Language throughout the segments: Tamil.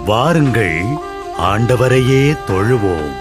வாருங்கள், ஆண்டவரையே தொழுவோம்.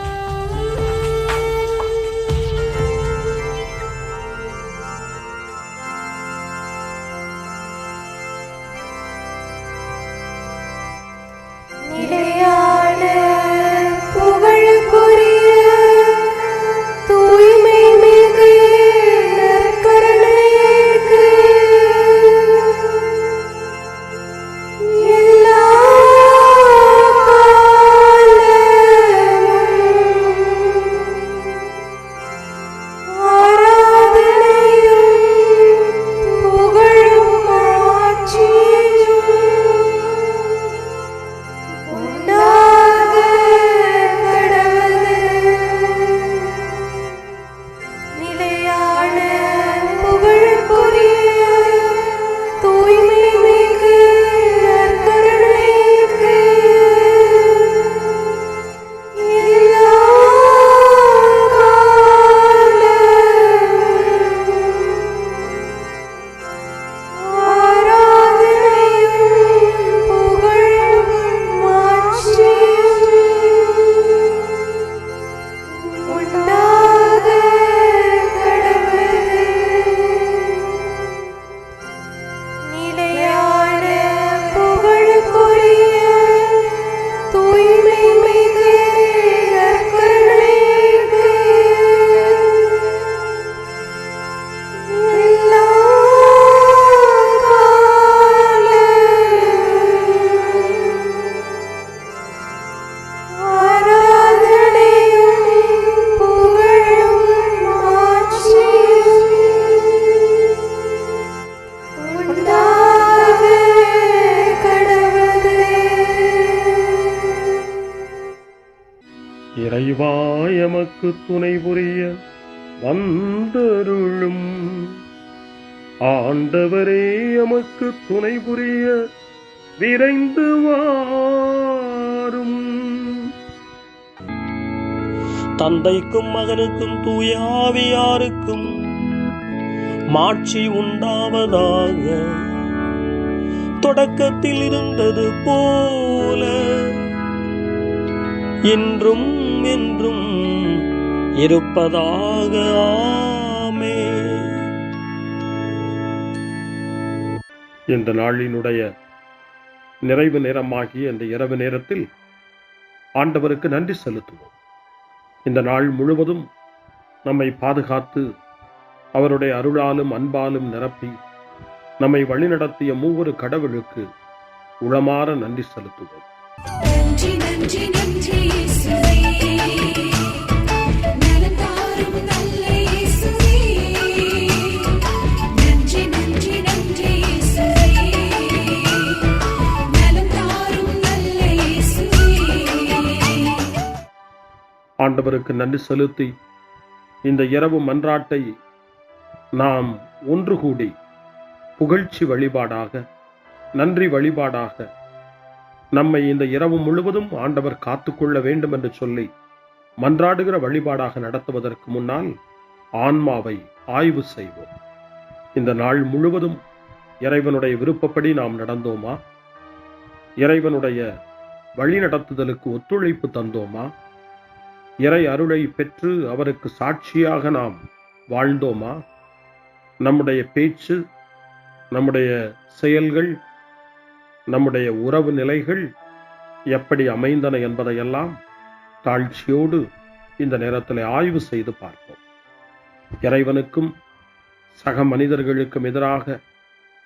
இறைவா எமக்கு துணை புரிய வந்தருளும். ஆண்டவரே எமக்கு துணை புரிய விரைந்து வாரும். தந்தைக்கும் மகனுக்கும் தூய ஆவியாருக்கும் மாட்சி உண்டாவதாக. தொடக்கத்தில் இருந்தது போல இன்றும் என்றும் இருப்பதாக. ஆமென். இந்த நாளினுடைய நிறைவு நேரமாகிய இந்த இரவு நேரத்தில் ஆண்டவருக்கு நன்றி செலுத்துவோம். இந்த நாள் முழுவதும் நம்மை பாதுகாத்து அவருடைய அருளாலும் அன்பாலும் நிரப்பி நம்மை வழிநடத்திய மூவொரு கடவுளுக்கு உளமாற நன்றி செலுத்துவோம். நன்றி நன்றி நன்றி இயேசுவே, நலம் தாரும் நல்ல இயேசுவே. நன்றி நன்றி நன்றி இயேசுவே, நலம் தாரும் நல்ல இயேசுவே. ஆண்டவருக்கு நன்றி செலுத்தி இந்த இரவு மன்றாட்டை நாம் ஒன்று கூடி புகழ்ச்சி வழிபாடாக, நன்றி வழிபாடாக நம்மை இந்த இரவு முழுவதும் ஆண்டவர் காத்துக்கொள்ள வேண்டும் என்று சொல்லி மன்றாடுகிற வழிபாடாக நடத்துவதற்கு முன்னால் ஆன்மாவை ஆய்வு செய்வோம். இந்த நாள் முழுவதும் இறைவனுடைய விருப்பப்படி நாம் நடந்தோமா? இறைவனுடைய வழிநடத்துதலுக்கு ஒத்துழைப்பு தந்தோமா? இறை அருளை பெற்று அவருக்கு சாட்சியாக நாம் வாழ்ந்தோமா? நம்முடைய பேச்சு, நம்முடைய செயல்கள், நம்முடைய உறவு நிலைகள் எப்படி அமைந்தன என்பதையெல்லாம் தாழ்ச்சியோடு இந்த நேரத்தில் ஆய்வு செய்து பார்ப்போம். இறைவனுக்கும் சக மனிதர்களுக்கும் எதிராக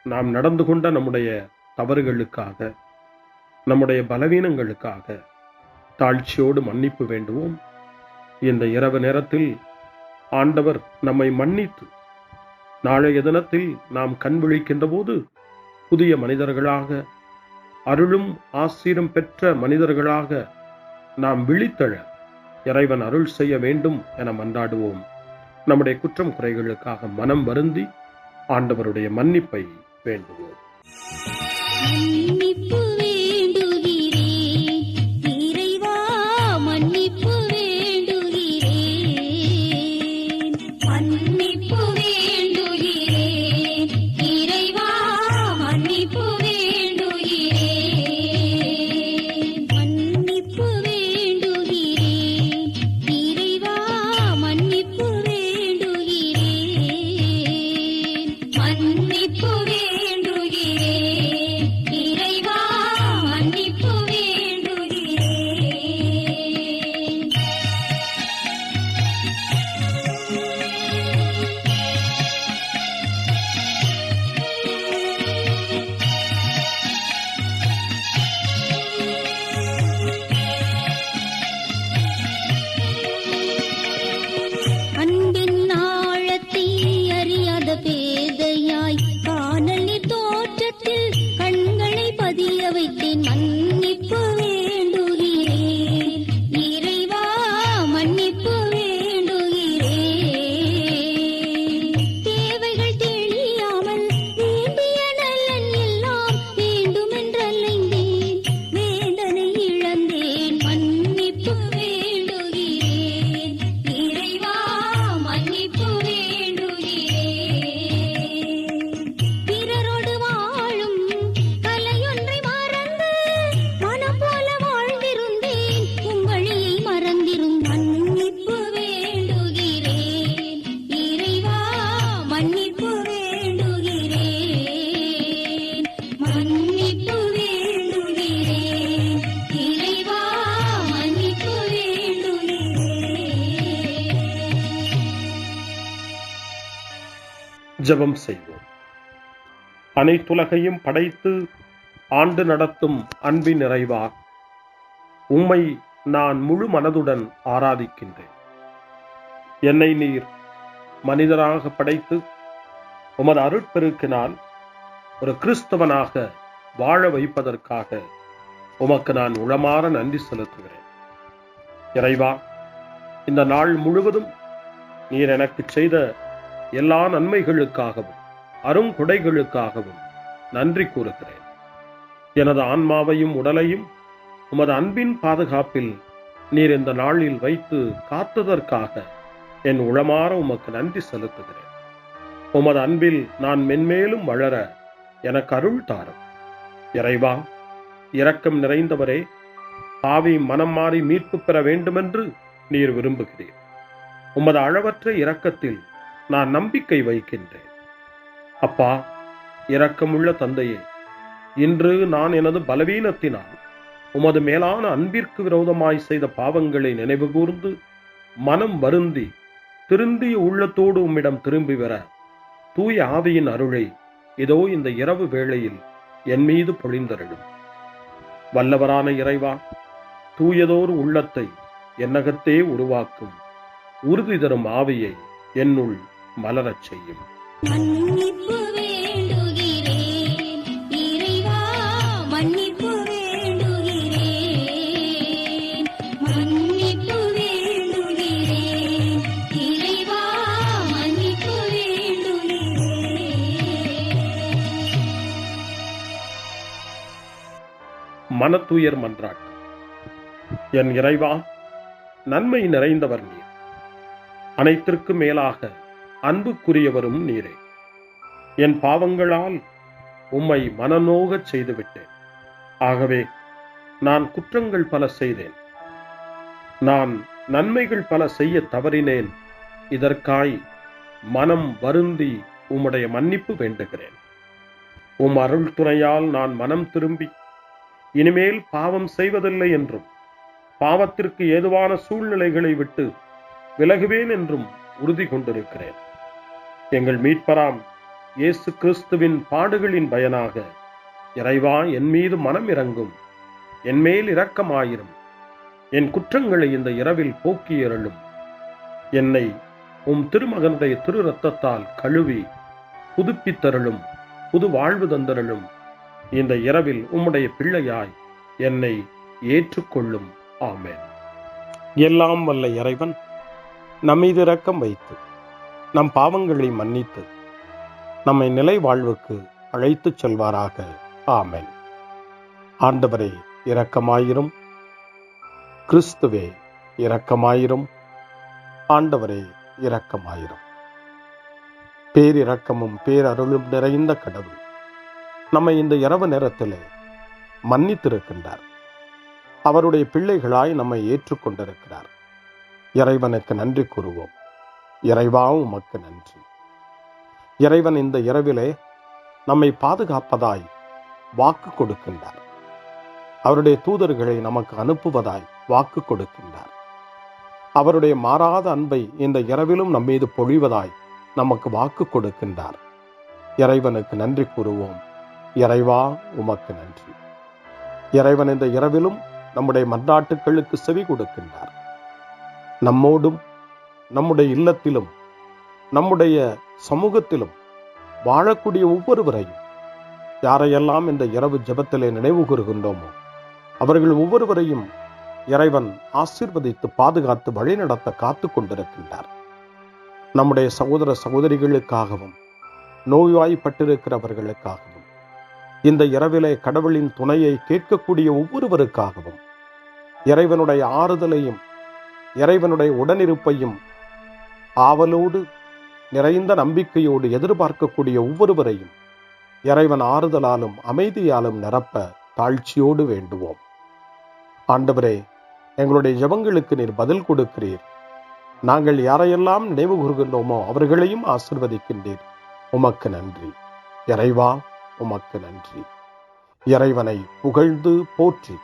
நாம் நடந்து கொண்ட நம்முடைய தவறுகளுக்காக, நம்முடைய பலவீனங்களுக்காக தாழ்ச்சியோடு மன்னிப்பு வேண்டுவோம். இந்த இரவு நேரத்தில் ஆண்டவர் நம்மை மன்னித்து நாளைய தினத்தில் நாம் கண் விழிக்கின்ற போது புதிய மனிதர்களாக, அருளும் ஆசீரும் பெற்ற மனிதர்களாக நாம் விழித்தெழ இறைவன் அருள் செய்ய வேண்டும் என மன்றாடுவோம். நம்முடைய குற்றம் குறைகளுக்காக மனம் வருந்தி ஆண்டவருடைய மன்னிப்பை வேண்டுவோம். மன்னிப்பு வேண்டுகிறேன் இறைவா, மன்னிப்பு வேண்டுகிறேன். மன்னிப்பு வேண்டுகிறேன் இறைவா, மன்னிப்பு வேண்டுகிறேன். மன்னிப்பு வேண்டுகிறேன் இறைவா மன்னிப்பு வேண்டுகிறேன் தேவைகள் தெரியாமல் வேண்டிய நலன் எல்லாம் வேண்டுமென்றலைந்தேன் வேதனை இழந்தேன் மன்னிப்பு வேண்டுகிறேன் இறைவா மன்னிப்பு வேண்டுகிறேன் பிறரோடு வாழும் கலையொன்றை மறந்து மனம் போல வாழ்ந்திருந்தேன் உம் வழியை மறந்திரும் மன்னிப்பு வேண்டுகிறேன் இறைவா மன்னிப்பு வேண்டுகிறேன் மன்னிப்பு வேண்டுகிறேன் இறைவா மன்னிப்பு வேண்டுகிறேன். ஜெபம் செய்வோம். அனைத்துலகையும் படைத்து ஆண்டு நடத்தும் அன்பின் நிறைவா, உம்மை நான் முழு மனதுடன் ஆராதிக்கின்றேன். என்னை நீர் மனிதராக படைத்து உமது அருட்பெருக்கினால் ஒரு கிறிஸ்தவனாக வாழ வைப்பதற்காக உமக்கு நான் உளமாற நன்றி செலுத்துகிறேன். இறைவா, இந்த நாள் முழுவதும் நீர் எனக்கு செய்த எல்லா நன்மைகளுக்காகவும் அருங்கொடைகளுக்காகவும் நன்றி கூறுகிறேன். எனது ஆன்மாவையும் உடலையும் உமது அன்பின் பாதுகாப்பில் நீர் இந்த நாளில் வைத்து காத்ததற்காக என் உளமாற உமக்கு நன்றி செலுத்துகிறேன். உமது அன்பில் நான் மென்மேலும் வளர எனக்கு அருள் தாரும். இறைவா, இரக்கம் நிறைந்தவரே, பாவி மனம் மாறி மீட்பு பெற வேண்டுமென்று நீர் விரும்புகிறீர். உமது அளவற்ற இரக்கத்தில் நான் நம்பிக்கை வைக்கின்றேன். அப்பா, இரக்கமுள்ள தந்தையே, இன்று நான் எனது பலவீனத்தினால் உமது மேலான அன்பிற்கு விரோதமாய் செய்த பாவங்களை நினைவு கூர்ந்து மனம் வருந்தி திருந்திய உள்ளத்தோடு உம்மிடம் திரும்பி வர தூய ஆவியின் அருளை இதோ இந்த இரவு வேளையில் என் மீது பொழிந்தருளும். வல்லவரான இறைவா, தூயதோர் உள்ளத்தை என்னகத்தே உருவாக்கும் உறுதி தரும் ஆவியை என்னுள் மலரச் செய்யும். மன்னிப்பு வேண்டுகிறேன் இறைவா மன்னிப்பு வேண்டுகிறேன் மன்னிப்பு வேண்டுகிறேன் இறைவா மன்னிப்பு வேண்டுகிறேன். மனத்துயர் மன்றாட்டு. என் இறைவா, நன்மை நிறைந்தவர் நீர், அனைத்திற்கும் மேலாக அன்புக்குரியவரும் நீரே. என் பாவங்களால் உம்மை மனநோகச் செய்துவிட்டேன். ஆகவே நான் குற்றங்கள் பல செய்தேன். நான் நன்மைகள் பல செய்ய தவறினேன். இதற்காய் மனம் வருந்தி உம்முடைய மன்னிப்பு வேண்டுகிறேன். உம் அருள் துணையால் நான் மனம் திரும்பி இனிமேல் பாவம் செய்வதில்லை என்றும் பாவத்திற்கு ஏதுவான சூழ்நிலைகளை விட்டு விலகுவேன் என்றும் உறுதி கொண்டிருக்கிறேன். எங்கள் மீட்பராம் இயேசு கிறிஸ்துவின் பாடுகளின் பயனாக இறைவா, என் மீது மனம் இறங்கும், என் மேல் இரக்கமாயிரும். என் குற்றங்களை இந்த இரவில் போக்கி அருளும். என்னை உம் திருமகனுடைய திரு இரத்தத்தால் கழுவி புதுப்பித்தருளும், புது வாழ்வு தந்தருளும். இந்த இரவில் உம்முடைய பிள்ளையாய் என்னை ஏற்றுக்கொள்ளும். ஆமென். எல்லாம் வல்ல இறைவன் நம்மீது இரக்கம் வைத்து நம் பாவங்களை மன்னித்து நம்மை நிலை வாழ்வுக்கு அழைத்துச் செல்வாராக. ஆமென். ஆண்டவரே இரக்கமாயிரும். கிறிஸ்துவே இரக்கமாயிரும். ஆண்டவரே இரக்கமாயிரும். பேரிரக்கமும் பேரருளும் நிறைந்த கடவுள் நம்மை இந்த இரவு நேரத்திலே மன்னித்திருக்கின்றார். அவருடைய பிள்ளைகளாய் நம்மை ஏற்றுக்கொண்டிருக்கிறார். இறைவனுக்கு நன்றி கூறுவோம். இறைவா, உமக்கு நன்றி. இறைவன் இந்த இரவிலே நம்மை பாதுகாப்பதாய் வாக்கு கொடுக்கின்றார். அவருடைய தூதர்களை நமக்கு அனுப்புவதாய் வாக்கு கொடுக்கின்றார். அவருடைய மாறாத அன்பை இந்த இரவிலும் நம்மீது பொழிவதாய் நமக்கு வாக்கு கொடுக்கின்றார். இறைவனுக்கு நன்றி கூறுவோம். இறைவா, உமக்கு நன்றி. இறைவன் இந்த இரவிலும் நம்முடைய மன்றாட்டுக்களுக்கு செவி கொடுக்கின்றார். நம்மோடும் நம்முடைய இல்லத்திலும் நம்முடைய சமூகத்திலும் வாழக்கூடிய ஒவ்வொருவரையும், யாரையெல்லாம் இந்த இரவு ஜெபத்திலே நினைவு கூறுகின்றோமோ அவர்கள் ஒவ்வொருவரையும் இறைவன் ஆசீர்வதித்து பாதுகாத்து வழிநடத்த காத்து கொண்டிருக்கின்றார். நம்முடைய சகோதர சகோதரிகளுக்காகவும் நோய்வாய்ப்பட்டிருக்கிறவர்களுக்காகவும் இந்த இரவிலே கடவுளின் துணையை கேட்கக்கூடிய ஒவ்வொருவருக்காகவும் இறைவனுடைய ஆறுதலையும் இறைவனுடைய உடனிருப்பையும் ஆவலோடு நிறைந்த நம்பிக்கையோடு எதிர்பார்க்கக்கூடிய ஒவ்வொருவரையும் இறைவன் ஆறுதலாலும் அமைதியாலும் நிரப்ப தாழ்ச்சியோடு வேண்டுவோம். ஆண்டவரே, எங்களுடைய ஜெபங்களுக்கு நீர் பதில் கொடுக்கிறீர். நாங்கள் யாரையெல்லாம் நினைவு கூர்கின்றோமோ அவர்களையும் ஆசிர்வதிக்கின்றீர். உமக்கு நன்றி. இறைவா, உமக்கு நன்றி. இறைவனை புகழ்ந்து போற்றி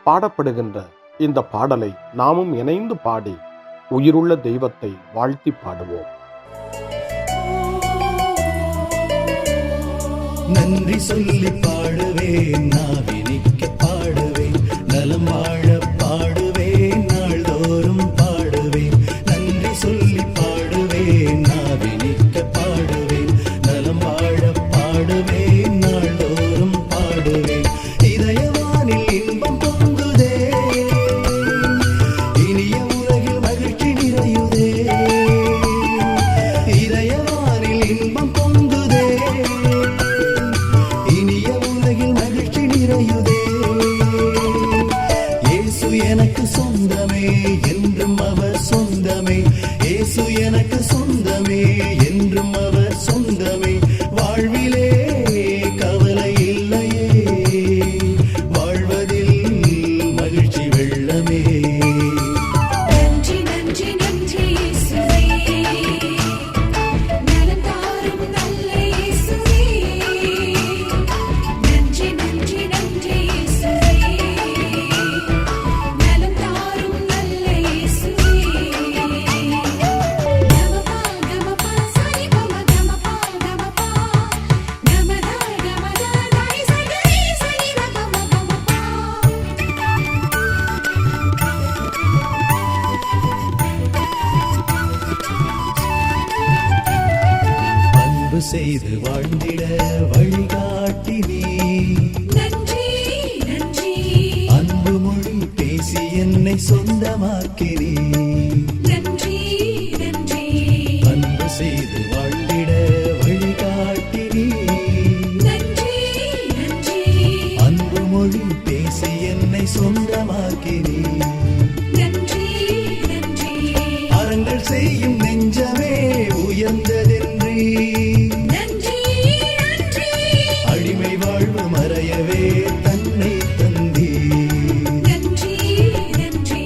பாடப்படுகின்ற இந்த பாடலை நாமும் இணைந்து பாடி உயிருள்ள தெய்வத்தை வாழ்த்தி பாடுவோம். நன்றி சொல்லி பாடுவேன், நாவினிக்க பாடுவேன், நலம் வாழ பாடுவேன், நாள்தோறும் பாடுவேன். நன்றி சொல்லி பாடுவேன், நாவினிக்க பாடுவேன், நலம் வாழ பாடுவேன், நாள்தோறும் பாடுவேன். இதயவானில் இன்பம் பொங்குதே, இனிய உலகில் மகிழ்ச்சி நிறையுதே. இதயவானில் இன்பம் பொங்குதே, இனிய உலகில் மகிழ்ச்சி நிறையுதே. இயேசு எனக்கு சொந்தமே, என்றும் அவர் சொந்தமே. இயேசு எனக்கு சொந்தமே, என்றும் அவர் சொந்தமே. வாழ்விலே கவலை இல்லையே, வாழ்வதில் மகிழ்ச்சி வெள்ளமே. நன்றி நன்றி நன்றி இயேசுவே, நலம் தாரும் நல்ல இயேசுவே. நன்றி நன்றி நன்றி இயேசுவே, நலம் தாரும் நல்ல இயேசுவே. கமபா கமபா சரி பம கமபா கமபா கமதா கமதா தாய் சகரி சரி கமபா கமபா. அன்பு செய்து வாழ்ந்திட வழிகாட்டி நீ, நன்றி நன்றி அன்பு மொழி பேசி என்னை சொந்தமாக்கி நீ. நன்றி நன்றி அன்பு செய்து வாழ்ந்திட வழிகாட்டி நீ, நன்றி நன்றி அன்பு மொழி பேசி என்னை சொந்தமாக்கி நீ. நன்றி நன்றி அறங்கள் செய்யும் நெஞ்சமே உயர்ந்ததென்றி, நன்றி நன்றி அடிமை வாழ்வு மறையவே தன்னை தந்தி. நன்றி நன்றி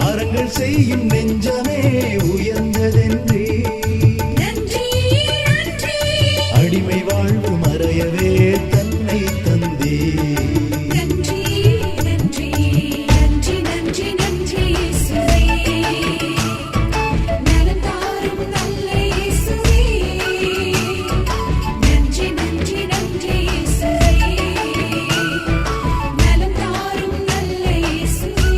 அறங்கள் செய்யும் நெஞ்சமே உயர்ந்ததென்றி, நன்றி நன்றி அடிமை வாழ்வு மறையவே தன்னை தந்தி. நன்றி நன்றி நன்றி நன்றி நன்றி இயேசுவே, நலம் தாரும் நல்ல இயேசுவே. நன்றி நன்றி நன்றி இயேசுவே, நலம் தாரும் நல்ல இயேசுவே.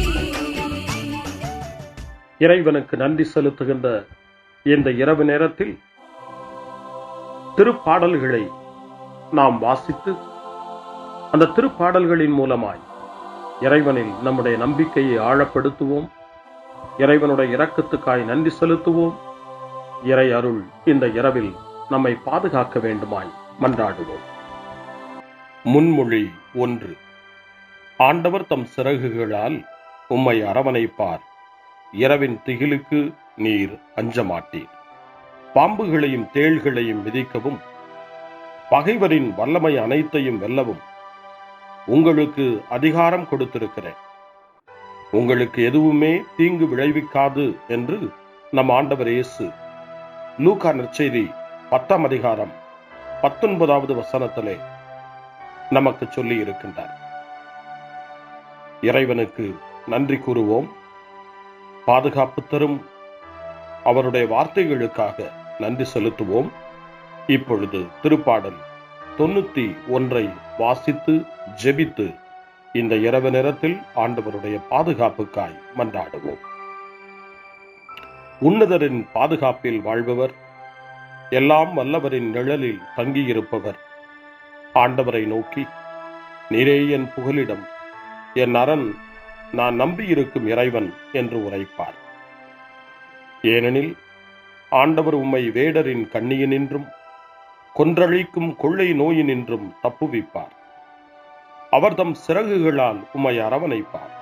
இறைவனுக்கு நன்றி செலுத்துகின்ற இந்த இரவு நேரத்தில் திருப்பாடல்களை நாம் வாசித்து அந்த திருப்பாடல்களின் மூலமாய் இறைவனில் நம்முடைய நம்பிக்கையை ஆழப்படுத்துவோம். இறைவனுடைய இரக்கத்துக்காய் நன்றி செலுத்துவோம். இறை அருள் இந்த இரவில் நம்மை பாதுகாக்க வேண்டுமாய் மன்றாடுவோம். முன்மொழி 1. ஆண்டவர் தம் சிறகுகளால் உம்மை அரவணைப்பார். இரவின் திகிலுக்கு நீர் அஞ்ச மாட்டீர். பாம்புகளையும் தேள்களையும் மிதிக்கவும் பகைவரின் வல்லமை அனைத்தையும் வெல்லவும் உங்களுக்கு அதிகாரம் கொடுத்திருக்கிறேன். உங்களுக்கு எதுவுமே தீங்கு விளைவிக்காது என்று நம் ஆண்டவர் இயேசு லூக்கா நற்செய்தி 10ஆம் அதிகாரம் 19வது வசனத்திலே நமக்கு சொல்லி இருக்கின்றார். இறைவனுக்கு நன்றி கூறுவோம். பாதுகாப்பு தரும் அவருடைய வார்த்தைகளுக்காக நன்றி செலுத்துவோம். இப்பொழுது திருப்பாடல் 91 வாசித்து ஜெபித்து இந்த இரவு நேரத்தில் ஆண்டவருடைய பாதுகாப்புக்காய் மன்றாடுவோம். உன்னதரின் பாதுகாப்பில் வாழ்பவர், எல்லாம் வல்லவரின் நிழலில் தங்கியிருப்பவர் ஆண்டவரை நோக்கி, நீரே என் புகலிடம், என் அரண், நான் நம்பியிருக்கும் இறைவன் என்று உரைப்பார். ஏனெனில் ஆண்டவர் உம்மை வேடரின் கண்ணியினின்றும் கொன்றழிக்கும் கொள்ளை நோயினின்றும் தப்புவிப்பார். அவர்தம் சிறகுகளால் உம்மை அரவணைப்பார்.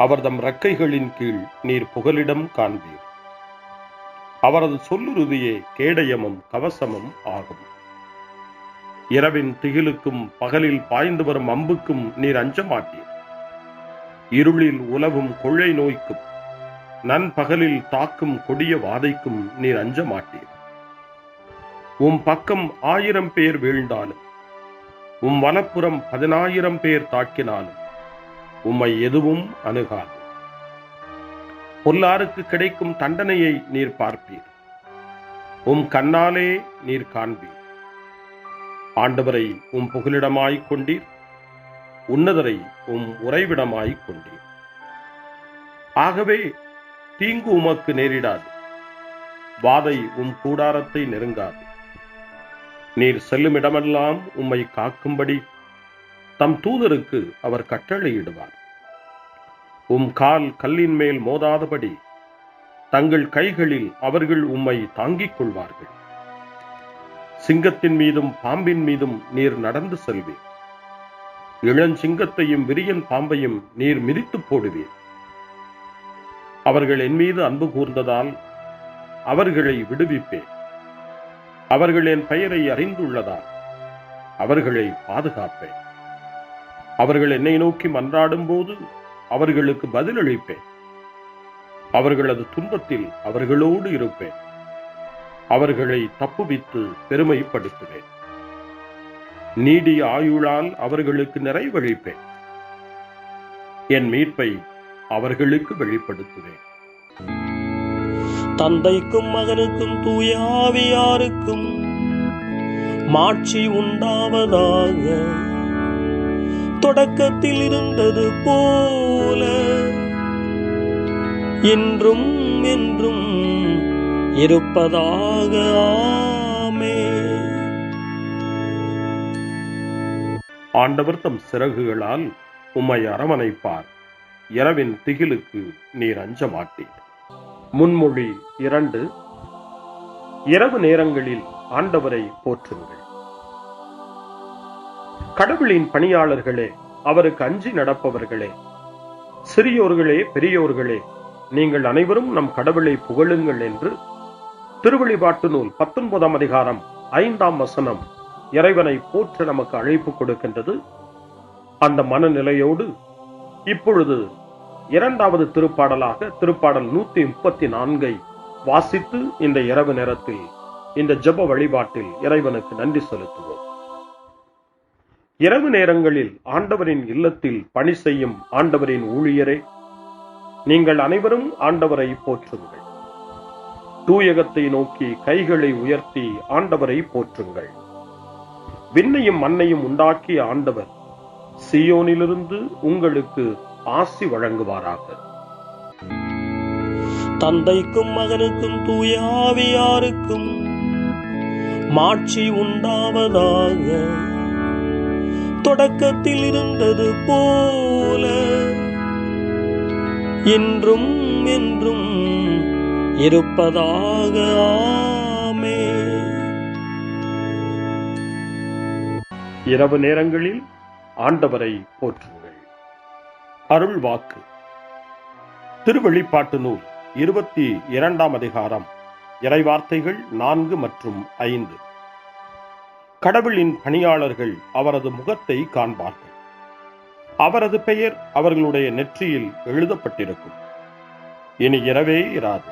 அவர்தம் இறக்கைகளின் கீழ் நீர் புகலிடம் காண்பீர். அவரது சொல்லுறுதியே கேடயமும் கவசமும் ஆகும். இரவின் திகிலுக்கும் பகலில் பாய்ந்து வரும் அம்புக்கும் நீர் அஞ்ச மாட்டீர். இருளில் உலவும் கொள்ளை நோய்க்கும் நண்பகலில் தாக்கும் கொடிய வாதைக்கும் நீர் அஞ்ச மாட்டீர். உம் பக்கம் 1000 பேர் வீழ்ந்தாலும் உம் வலப்புறம் 10,000 பேர் தாக்கினாலும் உம்மை எதுவும் அணுகாது. பொல்லாருக்கு கிடைக்கும் தண்டனையை நீர் பார்ப்பீர். உம் கண்ணாலே நீர் காண்பீர். ஆண்டவரை உம் புகலிடமாய்க் கொண்டீர். உன்னதரை உம் உறைவிடமாய்க் கொண்டீர். ஆகவே தீங்கு உமக்கு நேரிடாது. வாதை உம் கூடாரத்தை நெருங்காது. நீர் செல்லும் இடமெல்லாம் உம்மை காக்கும்படி தம் தூதருக்கு அவர் கட்டளையிடுவார். உம் கால் கல்லின் மேல் மோதாதபடி தங்கள் கைகளில் அவர்கள் உம்மை தாங்கிக் கொள்வார்கள். சிங்கத்தின் மீதும் பாம்பின் மீதும் நீர் நடந்து செல்வீர். இளஞ்சிங்கத்தையும் விரியன் பாம்பையும் நீர் மிதித்து போடுவீர். அவர்கள் என் மீது அன்பு கூர்ந்ததால் அவர்களை விடுவிப்பேன். அவர்கள் என் பெயரை அறிந்துள்ளதால் அவர்களை பாதுகாப்பேன். அவர்கள் என்னை நோக்கி மன்றாடும் போது அவர்களுக்கு பதிலளிப்பேன். அவர்களது துன்பத்தில் அவர்களோடு இருப்பேன். அவர்களை தப்புவித்து பெருமைப்படுத்துவேன். நீடிய ஆயுளால் அவர்களுக்கு நிறைவளிப்பேன். என் மீட்பை அவர்களுக்கு வெளிப்படுத்துவேன். தந்தைக்கும் மகனுக்கும் தூய ஆவியாருக்கும் மாட்சி உண்டாவதாக. தொடக்கத்தில் இருந்தது போல இன்றும் என்றும் இருப்பதாக. ஆமென். ஆண்டவர் தம் சிறகுகளால் உம்மை அரவணைப்பார். இரவின் திகிலுக்கு நீர் அஞ்ச மாட்டீர். முன்மொழி 2. இரவு நேரங்களில் ஆண்டவரை போற்றுங்கள். கடவுளின் பணியாளர்களே, அவருக்கு அஞ்சி நடப்பவர்களே, சிறியோர்களே பெரியோர்களே, நீங்கள் அனைவரும் நம் கடவுளை புகழுங்கள் என்று திருவெளிப்பாட்டு நூல் 19ஆம் அதிகாரம் 5ஆம் வசனம் இறைவனை போற்ற நமக்கு அழைப்பு கொடுக்கின்றது. அந்த மனநிலையோடு இப்பொழுது 2வது திருப்பாடலாக திருப்பாடல் 134 வாசித்து இந்த இரவு நேரத்தில் இந்த ஜெப வழிபாட்டில் இறைவனுக்கு நன்றி செலுத்துவோம். இரவு நேரங்களில் ஆண்டவரின் இல்லத்தில் பணி செய்யும் ஆண்டவரின் ஊழியரே, நீங்கள் அனைவரும் ஆண்டவரை போற்றுங்கள். தூயகத்தை நோக்கி கைகளை உயர்த்தி ஆண்டவரை போற்றுங்கள். விண்ணையும் மண்ணையும் உண்டாக்கிய ஆண்டவர் சீயோனிலிருந்து உங்களுக்கு ஆசி வழங்குவாராக. தந்தைக்கும் மகனுக்கும் தூய ஆவியாருக்கும் மாட்சி உண்டாவதாக. தொடக்கத்தில் இருந்தது போல இன்றும் என்றும் இருப்பதாக. ஆமென். இரவு நேரங்களில் ஆண்டவரை போற்றுங்கள். அருள் வாக்கு. திருவெளிப்பாட்டு நூல் 22ஆம் அதிகாரம் இறைவார்த்தைகள் 4 மற்றும் 5. கடவுளின் பணியாளர்கள் அவரது முகத்தை காண்பார்கள். அவரது பெயர் அவர்களுடைய நெற்றியில் எழுதப்பட்டிருக்கும். இனி இரவே இராது.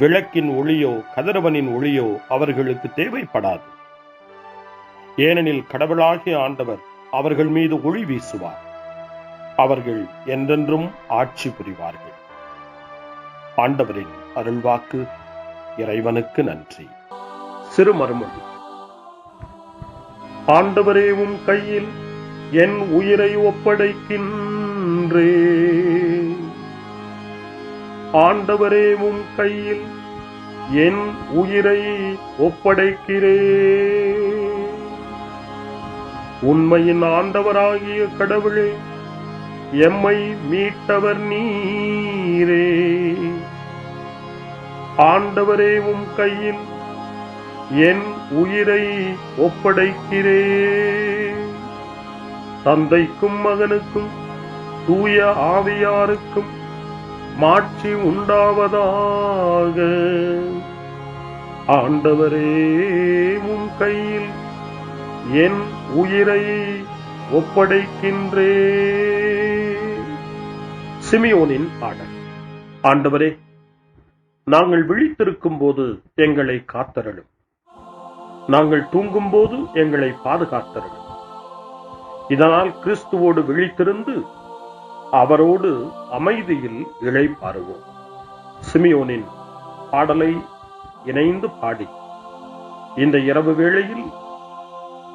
விளக்கின் ஒளியோ கதிரவனின் ஒளியோ அவர்களுக்கு தேவைப்படாது. ஏனெனில் கடவுளாகிய ஆண்டவர் அவர்கள் மீது ஒளி வீசுவார். அவர்கள் என்றென்றும் ஆட்சி புரிவார்கள். ஆண்டவரின் அருள்வாக்கு. இறைவனுக்கு நன்றி. சிறுமறுமொழி. ஆண்டவரே, உம் கையில் என் உயிரை ஒப்படைக்கின்றேன். ஆண்டவரே, உம் கையில் என் உயிரை ஒப்படைக்கிறேன். உண்மையின் ஆண்டவராகிய கடவுளே, எம்மை மீட்டவர் நீரே. ஆண்டவரே, உம் கையில் என் உயிரை ஒப்படைக்கிறேன். தந்தைக்கும் மகனுக்கும் தூய ஆவியாருக்கும் மாட்சி உண்டாவதாக. ஆண்டவரே, உம் கையில் என் உயிரை ஒப்படைக்கின்றேன். சிமியோனின் பாடல். ஆண்டவரே, நாங்கள் விழித்திருக்கும் போது எங்களை காத்தருளும். நாங்கள் தூங்கும் போது எங்களை பாதுகாத்தருளும். இதனால் கிறிஸ்துவோடு விழித்திருந்து அவரோடு அமைதியில் இளைப்பாறுவோம். சிமியோனின் பாடலை இணைந்து பாடி இந்த இரவு வேளையில்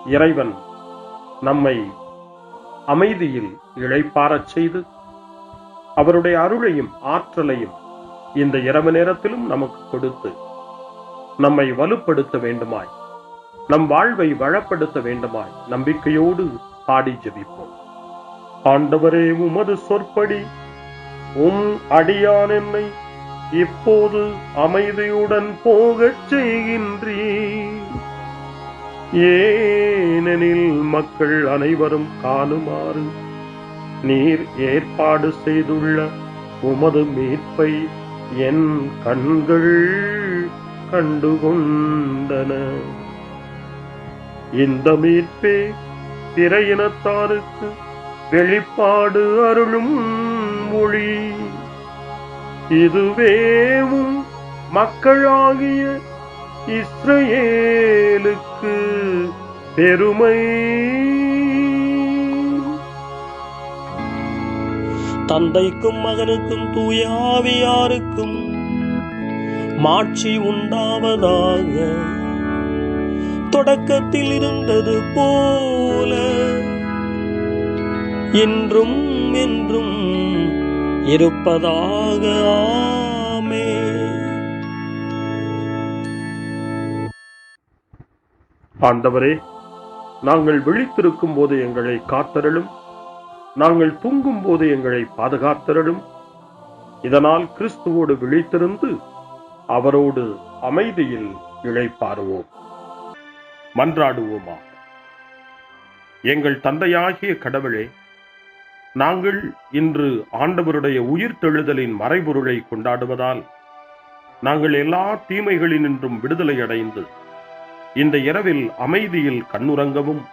இறைவன் நம்மை அமைதியில் இளைப்பாறச் செய்து அவருடைய அருளையும் ஆற்றலையும் இந்த இரவு நேரத்திலும் நமக்கு கொடுத்து நம்மை வலுப்படுத்த வேண்டுமாய், நம் வாழ்வை வளப்படுத்த வேண்டுமாய் நம்பிக்கையோடு பாடி ஜெபிப்போம். ஆண்டவரே, உமது சொற்படி உம் அடியான் என்னை இப்போது அமைதியுடன் போகச் செய்கின்றீர். ஏனெனில் மக்கள் அனைவரும் காணுமாறு நீர் ஏற்பாடு செய்துள்ள உமது மீட்பை என் கண்கள் கண்டுகொண்டன. இந்த மீட்பே பிற இனத்தாருக்கு வெளிப்பாடு அருளும் மொழி. இதுவேவும் மக்களாகிய இஸ்ரவேலுக்கு பெருமை. தந்தைக்கும் மகனுக்கும் தூய ஆவியாருக்கும் மாட்சி உண்டாவதாக. தொடக்கத்தில் இருந்தது போல இன்றும் என்றும் இருப்பதாக. ஆமென். ஆண்டவரே, நாங்கள் விழித்திருக்கும் போது எங்களை காத்தருளும். நாங்கள் தூங்கும் போது எங்களை பாதுகாத்தருளும். இதனால் கிறிஸ்துவோடு விழித்திருந்து அவரோடு அமைதியில் இளைப்பாறுவோம். மன்றாடுவோமாக. எங்கள் தந்தையாகிய கடவுளே, நாங்கள் இன்று ஆண்டவருடைய உயிர்த்தெழுதலின் மறைபொருளை கொண்டாடுவதால் நாங்கள் எல்லா தீமைகளினின்றும் விடுதலை அடைந்து இந்த இரவில் அமைதியில் கண்ணுறங்கவும்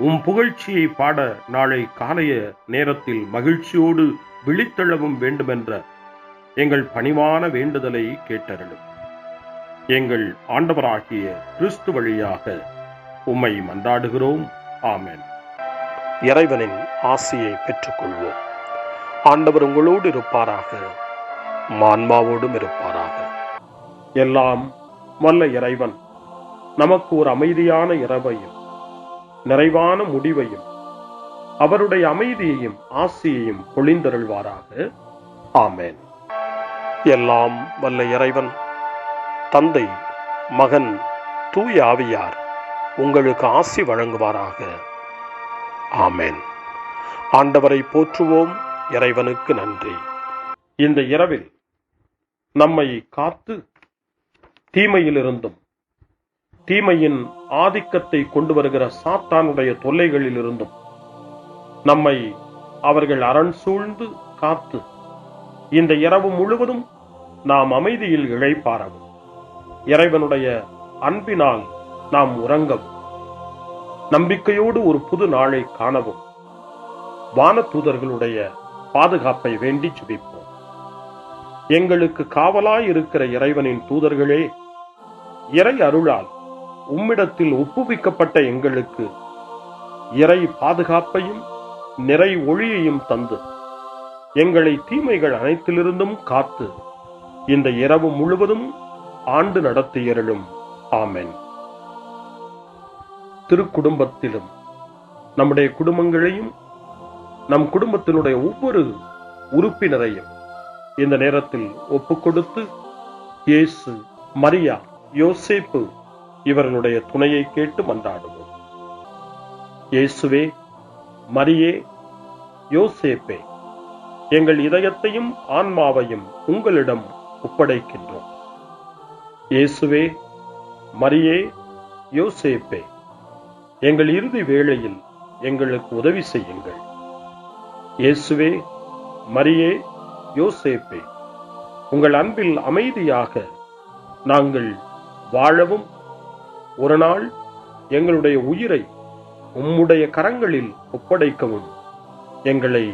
உம் புகழ்ச்சியை பாட நாளை காலைய நேரத்தில் மகிழ்ச்சியோடு விழித்தெழவும் வேண்டுமென்ற எங்கள் பணிவான வேண்டுதலை கேட்டருளும். எங்கள் ஆண்டவராகிய கிறிஸ்து வழியாக உம்மை மன்றாடுகிறோம். ஆமென். இறைவனின் ஆசியை பெற்றுக்கொள்வோம். ஆண்டவர் உங்களோடு இருப்பாராக, ஆன்மாவோடும் இருப்பாராக. எல்லாம் வல்ல இறைவன் நமக்கு ஒரு அமைதியான இரவையும் நிறைவான முடிவையும் அவருடைய அமைதியையும் ஆசியையும் பொழிந்தருள்வாராக. ஆமென். எல்லாம் வல்ல இறைவன் தந்தை, மகன், தூய ஆவியார் உங்களுக்கு ஆசி வழங்குவாராக. ஆமென். ஆண்டவரை போற்றுவோம். இறைவனுக்கு நன்றி. இந்த இரவில் நம்மை காத்து தீமையிலிருந்தும் தீமையின் ஆதிக்கத்தை கொண்டு வருகிற சாத்தானுடைய தொல்லைகளிலிருந்தும் நம்மை அவர்கள் அரண் சூழ்ந்து காத்து இந்த இரவு முழுவதும் நாம் அமைதியில் இளைப்பாறவும், இறைவனுடைய அன்பினால் நாம் உறங்கவும், நம்பிக்கையோடு ஒரு புது நாளை காணவும் வானதூதர்களுடைய பாதுகாப்பை வேண்டி ஜெபிப்போம். எங்களுக்கு காவலாய் இருக்கிற இறைவனின் தூதர்களே, இறை அருளால் உம்மிடத்தில் ஒப்புவிக்கப்பட்ட எங்களுக்கு இறை பாதுகாப்பையும் நிறை ஒளியையும் தந்து எங்களை தீமைகள் அனைத்திலிருந்தும் காத்து இந்த இரவு முழுவதும் ஆண்டு நடத்தியருளும். ஆமென். திருக்குடும்பத்திலும் நம்முடைய குடும்பங்களையும் நம் குடும்பத்தினுடைய ஒவ்வொரு உறுப்பினரையும் இந்த நேரத்தில் ஒப்புக்கொடுத்து இயேசு, மரியா, யோசேப்பு இவர்களுடைய துணையை கேட்டு மன்றாடுவோம். இயேசுவே, மரியே, யோசேப்பே, எங்கள் இதயத்தையும் ஆன்மாவையும் உங்களிடம் ஒப்படைக்கின்றோம். இயேசுவே, மரியே, யோசேப்பே, எங்கள் இறுதி வேளையில் எங்களுக்கு உதவி செய்யுங்கள். இயேசுவே, மரியே, யோசேப்பே, உங்கள் அன்பில் அமைதியாக நாங்கள் வாழவும் ஒரு நாள் எங்களுடைய உயிரை உம்முடைய கரங்களில் ஒப்படைக்கவும் எங்களை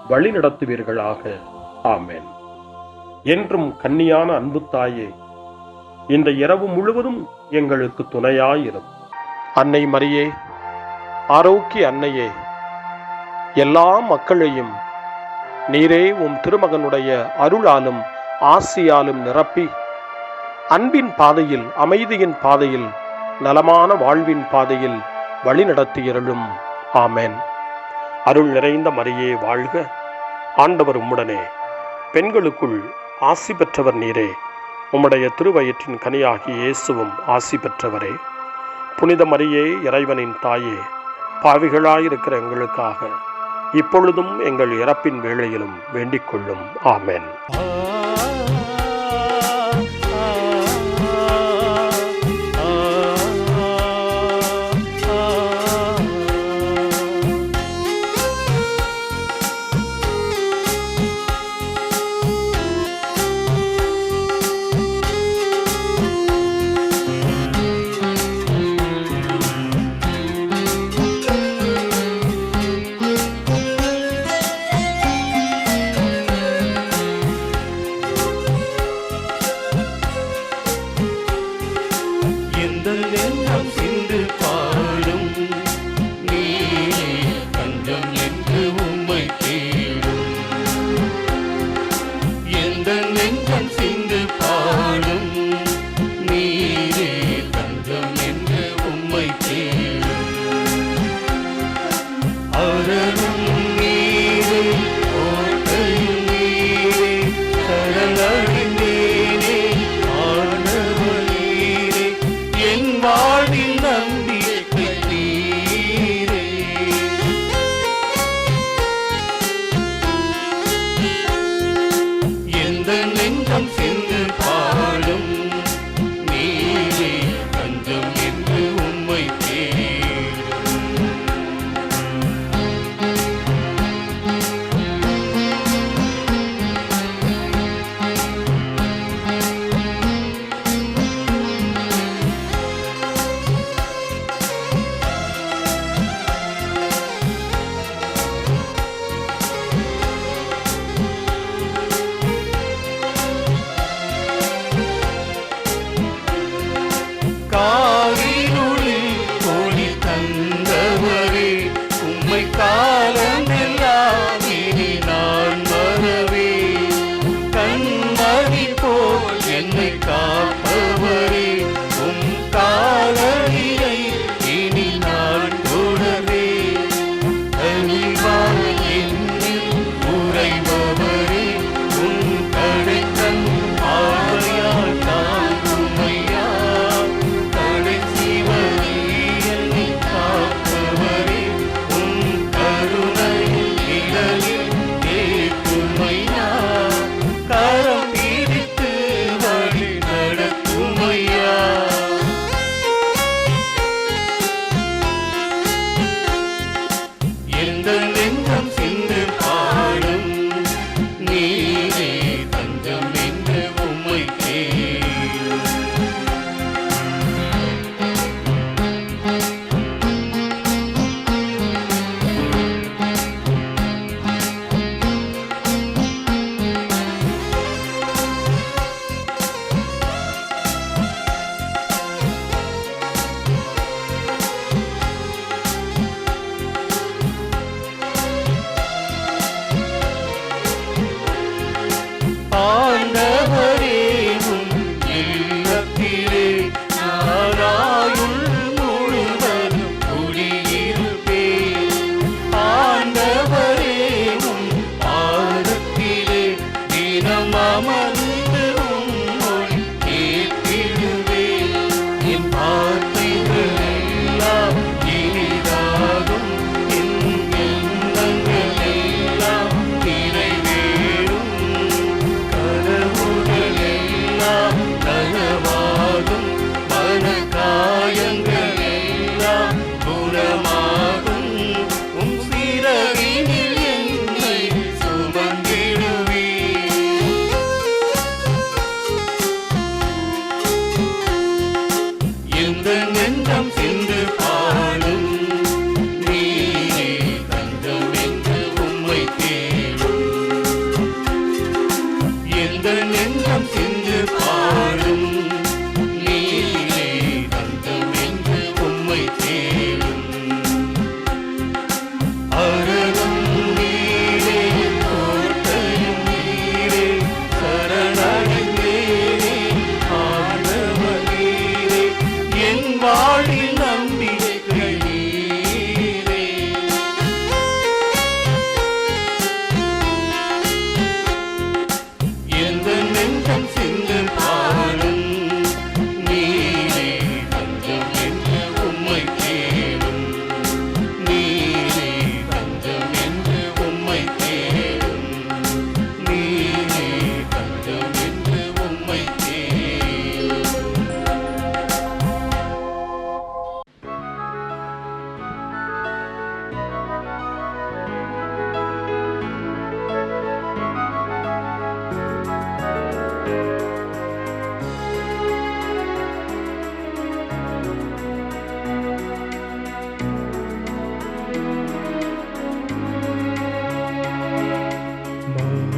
வழிநடத்துவீர்களாக. ஆமென். என்றும் கன்னியான அன்பு தாயே, இந்த இரவு முழுவதும் எங்களுக்கு துணையாயிரும். அன்னை மரியே, ஆரோக்கிய அன்னையே, எல்லா மக்களையும் நீரே உம் திருமகனுடைய அருளாலும் ஆசியாலும் நிரப்பி அன்பின் பாதையில், அமைதியின் பாதையில், நலமான வாழ்வின் பாதையில் வழிநடத்தியருளும். ஆமென். அருள் நிறைந்த மரியே வாழ்க, ஆண்டவர் உம்முடனே, பெண்களுக்குள் ஆசி பெற்றவர் நீரே, உம்முடைய திருவயிற்றின் கனியாகிய இயேசுவும் ஆசி பெற்றவரே. புனித மரியே, இறைவனின் தாயே, பாவிகளாயிருக்கிற எங்களுக்காக இப்பொழுதும் எங்கள் இறப்பின் வேளையிலும் வேண்டிக் கொள்ளும். ஆமென்.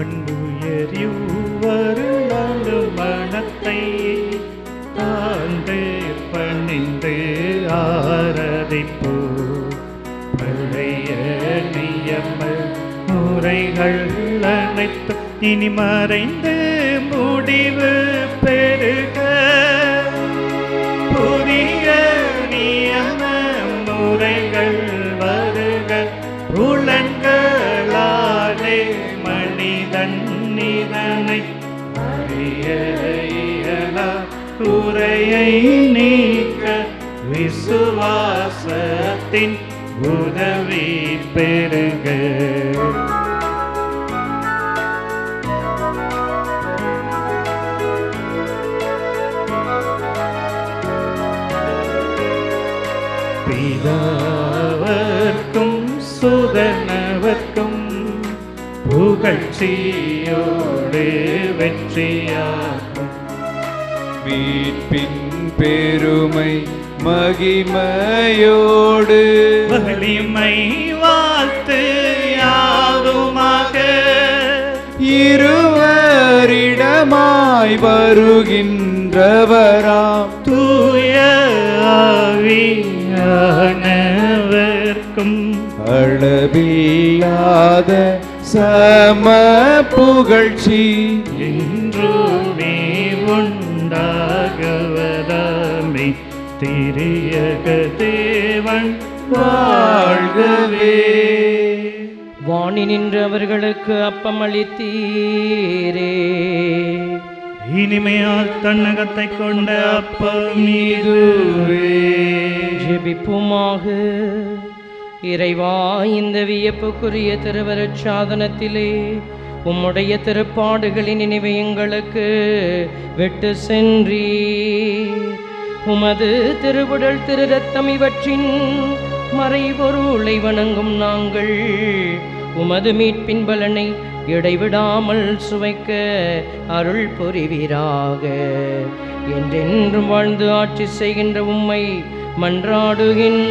அன்புயரிவரு மனத்தை தாழ்ந்து பணிந்து ஆராதிப்போ. பழைய நியம முறைகள் அனைத்து இனி மறைந்து முடிவு பெருக. புதிய நியம முறைகள் வருக. புலன்களாலே மனிதன் இதனை அறிய இயலா. குறையை நீக்க விசுவாசத்தின் உதவி பெருக. பிதாவர்க்கும் சுதனவர்க்கும் புகழ்ச்சியோடு வெற்றியாகும். மீட்பின் பெருமை மகிமையோடு வலிமை வாழ்த்து யாதுமாக. இருவரிடமாய் வருகின்றவராம் தூய ஆவியானவர்க்கும் அளவில்லாத சம புகழ்ச்சி என்றுமே உண்டாகுவதாமே. திரியக தேவன் வாழ்கவே. வாணி நின்று அவர்களுக்கு அப்பம் அளித்தீரே. இனிமையால் தன்னகத்தை கொண்ட அப்பம் இதுவே. ஜெபிப்புமாக. இறைவா, இந்த வியப்புக்குரிய திருவருட் சாதனத்திலே உம்முடைய திருப்பாடுகளின் நினைவை எங்களுக்கு விட்டு சென்றீர். உமது திருவுடல் திரு ரத்தம் இவற்றின் மறைபொருளை வணங்கும் நாங்கள் உமது மீட்பின் பலனை இடைவிடாமல் சுவைக்க அருள் புரிவீராக. என்றென்றும் வாழ்ந்து ஆட்சி செய்கின்ற உம்மை மன்றாடுகின்றோம்.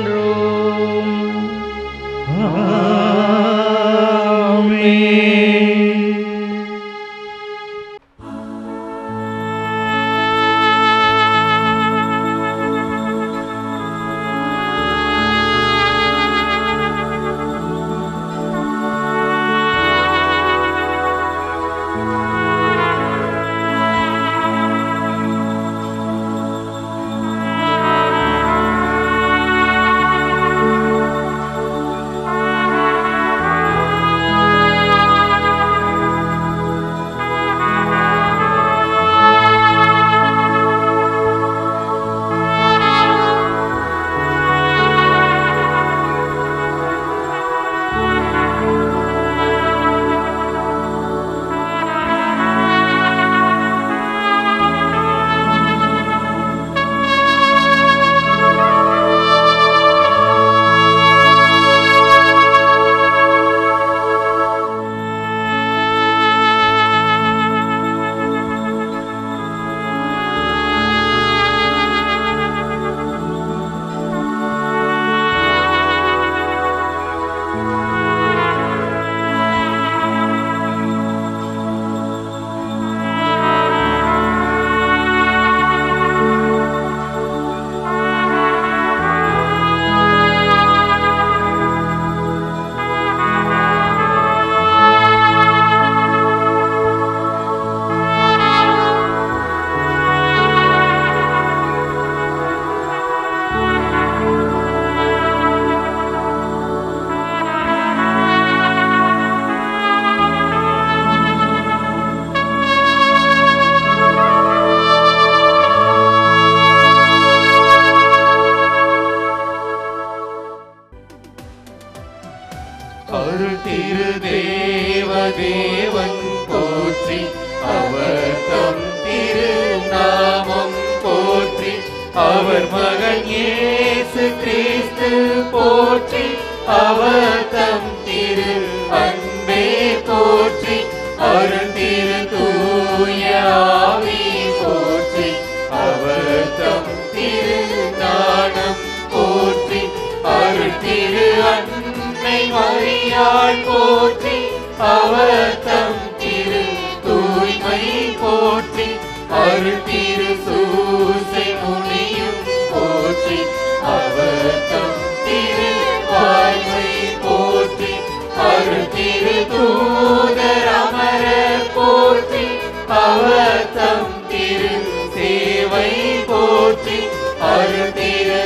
அருள் திரு தேவன் போற்றி. அவர் தம் திரு நாமம் போற்றி. அவர் மகன் இயேசு கிறிஸ்து போற்றி. அவர் தம் திரு அன்பே போற்றி. அருள் திரு தூய ஆவி போற்றி. அவர் தம் திரு ஞானம் போற்றி. அருள் திரு அன்னை மரியாள் போற்றி. அவர் தம் திரு அருள் திரு சூசை முனியும் போற்றி அவர் தம் திரு வாய்மை போற்றி அருள் திரு தூதர் அமரர் போற்றி அவர் தம் திரு சேவை போற்றி அருள் திரு